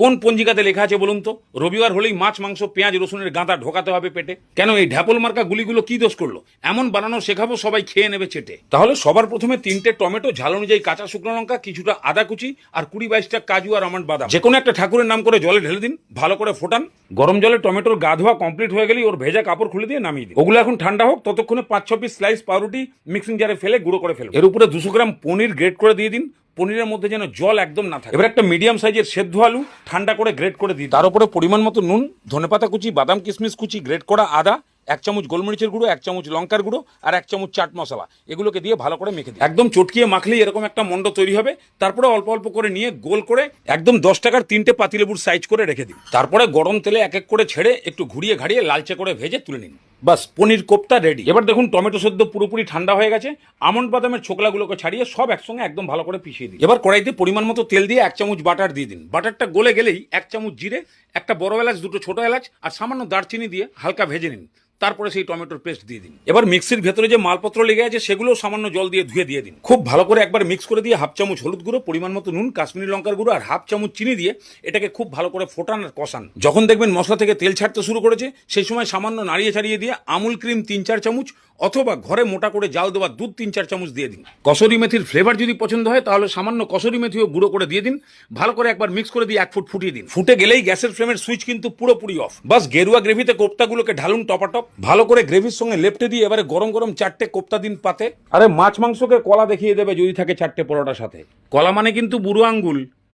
কোন পঞ্জিকাতে লেখা আছে বলুন তো রবিবার হলেই মাছ মাংস পেঁয়াজ রসুনের গাঁদা ঢোকাতে হবে পেটে? কেন এই ঢ্যাপল মার্কা গুলিগুলো কি দোষ করলো? এমন বানানো শেখাবো সবাই খেয়ে নেবে চেটে। তাহলে সবার প্রথমে 3টে টমেটো, ঝাল অনুযায়ী কাঁচা শুকনো লঙ্কা, কিছুটা আদা কুচি আর 20-22টা কাজু আর আমন্ড বাদাম যে কোনো একটা ঠাকুরের নাম করে জলে ঢেলে দিন, ভালো করে ফোটান। গরম জলে টমেটোর গা ধোয়া কমপ্লিট হয়ে গেলেই ওর ভেজা কাপড় খুলে দিয়ে নামিয়ে দিন। ওগুলো এখন ঠান্ডা হোক, ততক্ষণে 5-6 পিস স্লাইস পাউরুটি মিক্সিং জারে ফেলে গুঁড়ো করে ফেলুন। এর উপরে 200 গ্রাম পনির গ্রেট করে দিয়ে দিন। পনিরের মধ্যে যেন জল একদম না থাকে। এবার একটা মিডিয়াম সাইজের সেদ্ধ আলু ঠান্ডা করে গ্রেট করে দিই। তার উপরে পরিমাণ মতো নুন, ধনেপাতা কুচি, বাদাম কিশমিশ কুচি, গ্রেট করা আদা, 1 চামচ গোলমরিচের গুঁড়ো, 1 চামচ লঙ্কার গুঁড়ো আর 1 চামচ চাট মশলা, এগুলোকে দিয়ে ভালো করে মেখে দিই। একদম চটকিয়ে মাখলেই এরকম একটা মন্ড তৈরি হবে। তারপরে অল্প অল্প করে নিয়ে গোল করে একদম 10 টাকার 3টে পাতিলেবুর সাইজ করে রেখে দিন। তারপরে গরম তেলে এক এক করে ছেড়ে একটু ঘুরিয়ে ঘাড়িয়ে লালচে করে ভেজে তুলে নিন। বাস, পনির কোপ্তা রেডি। এবার দেখুন টমেটো সেদ্ধ পুরোপুরি ঠান্ডা হয়ে গেছে। আমন্ড বাদামের ছোকলাগুলোকে ছাড়িয়ে সব একসঙ্গে একদম ভালো করে পিষিয়ে দিন। এবার কড়াইতে পরিমাণ মতো তেল দিয়ে 1 চামচ বাটার দিয়ে দিন। বাটারটা গলে গেলেই 1 চামচ জিরে, একটা বড় এলাচ, 2টো ছোট এলাচ আর সামান্য দারচিনি দিয়ে হালকা ভেজে নিন। তারপরে সেই টমেটোর পেস্ট দিয়ে দিন। এবার মিক্সির ভেতরে যে মালপত্র লেগে আছে সেগুলো সামান্য জল দিয়ে ধুয়ে দিয়ে দিন। খুব ভালো করে একবার মিক্স করে দিয়ে 1/2 চামচ হলুদ গুঁড়ো, পরিমাণ মতো নুন, কাশ্মীরি লঙ্কার গুঁড়ো আর 1/2 চামচ চিনি দিয়ে এটাকে খুব ভালো করে ফোটান আর কষান। যখন দেখবেন মশলা থেকে তেল ছাড়তে শুরু করেছে সেই সময় সামান্য নাড়িয়ে ছাড়িয়ে দিয়ে আমুল ক্রিম 3-4 চামচ অথবা ঘরে মোটা করে জাল দেওয়া দুধ 3-4 চামচ দিয়ে দিন। কসুরি মেথির ফ্লেভার যদি পছন্দ হয় তাহলে সামান্য কসুরি মেথিও গুঁড়ো করে দিয়ে দিন। ভালো করে একবার মিক্স করে দিয়ে 1 ফুট ফুটিয়ে দিন। ফুটে গেলেই গ্যাসের ফ্লেমের সুইচ কিন্তু পুরোপুরি অফ। বাস, গেরুয়া গ্রেভিতে কোপ্তাগুলোকে ঢালুন টপাটপ। ভালো করে গ্রেভির সঙ্গে লেপটে দিয়ে এবারে গরম গরম 4টে কোপ্তা দিন পাতে। আরে মাছ মাংসকে কলা দেখিয়ে দেবে যদি থাকে 4টে পরোটার সাথে। কলা মানে কিন্তু বুড়ো আঙ্গুল।